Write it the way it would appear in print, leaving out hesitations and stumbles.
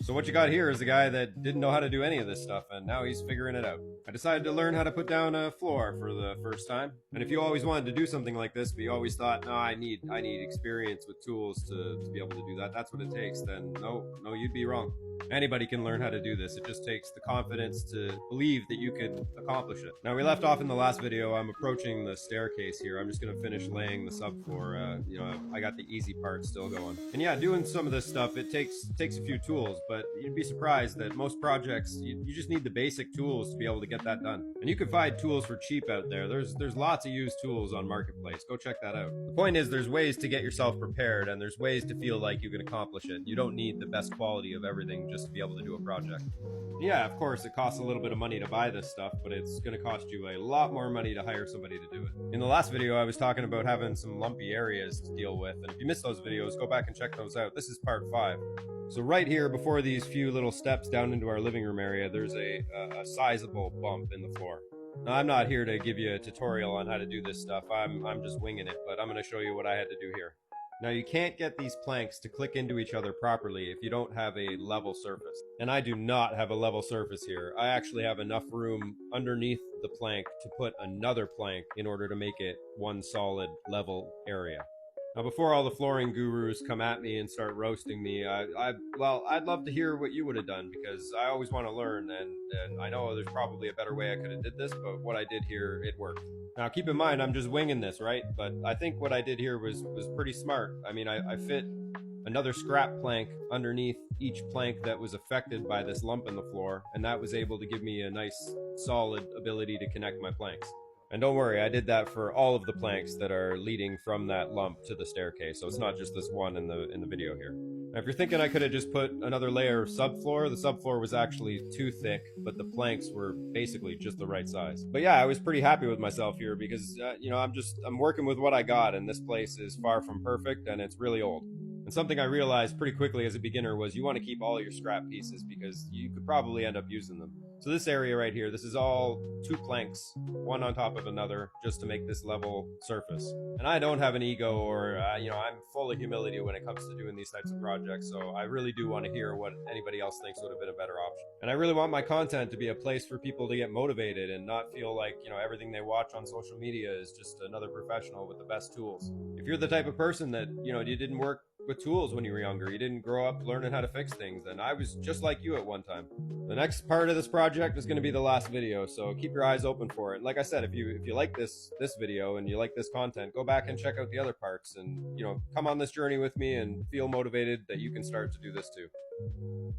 So what you got here is a guy that didn't know how to do any of this stuff, and now he's figuring it out. I decided to learn how to put down a floor for the first time. And if you always wanted to do something like this, but you always thought, no, I need experience with tools to be able to do that, that's what it takes, then no, you'd be wrong. Anybody can learn how to do this. It just takes the confidence to believe that you can accomplish it. Now, we left off in the last video. I'm approaching the staircase here. I'm just going to finish laying the subfloor. I got the easy part still going. And yeah, doing some of this stuff, it takes a few tools, but you'd be surprised that most projects, you just need the basic tools to be able to get that done. And you can find tools for cheap out there. There's lots of used tools on Marketplace. Go check that out. The point is, there's ways to get yourself prepared, and there's ways to feel like you can accomplish it. You don't need the best quality of everything just to be able to do a project. Yeah, of course, it costs a little bit of money to buy this stuff, but it's going to cost you a lot more money to hire somebody to do it. In the last video, I was talking about having some lumpy areas to deal with, and if you missed those videos, go back and check those out. This is part 5. So right here, before these few little steps down into our living room area, there's a sizable bump in the floor. Now, I'm not here to give you a tutorial on how to do this stuff. I'm just winging it, but I'm going to show you what I had to do here. Now, you can't get these planks to click into each other properly if you don't have a level surface. And I do not have a level surface here. I actually have enough room underneath the plank to put another plank in order to make it one solid level area. Now, before all the flooring gurus come at me and start roasting me, I'd love to hear what you would have done, because I always want to learn, and I know there's probably a better way I could have did this, but what I did here, it worked. Now, keep in mind, I'm just winging this, right? But I think what I did here was pretty smart. I mean, I fit another scrap plank underneath each plank that was affected by this lump in the floor, and that was able to give me a nice, solid ability to connect my planks. And don't worry, I did that for all of the planks that are leading from that lump to the staircase, so it's not just this one in the video here. Now, if you're thinking I could have just put another layer of subfloor, the subfloor was actually too thick, but the planks were basically just the right size. But yeah, I was pretty happy with myself here because, I'm working with what I got, and this place is far from perfect, and it's really old. And something I realized pretty quickly as a beginner was you want to keep all your scrap pieces because you could probably end up using them. So this area right here, this is all 2 planks, one on top of another, just to make this level surface. And I don't have an ego or, I'm full of humility when it comes to doing these types of projects, so I really do want to hear what anybody else thinks would have been a better option. And I really want my content to be a place for people to get motivated and not feel like, everything they watch on social media is just another professional with the best tools. If you're the type of person that, you didn't work with tools when you were younger, you didn't grow up learning how to fix things, and I was just like you at one time. The next part of this project is going to be the last video, so keep your eyes open for it. And like I said, if you like this video and you like this content, go back and check out the other parts, and come on this journey with me and feel motivated that you can start to do this too.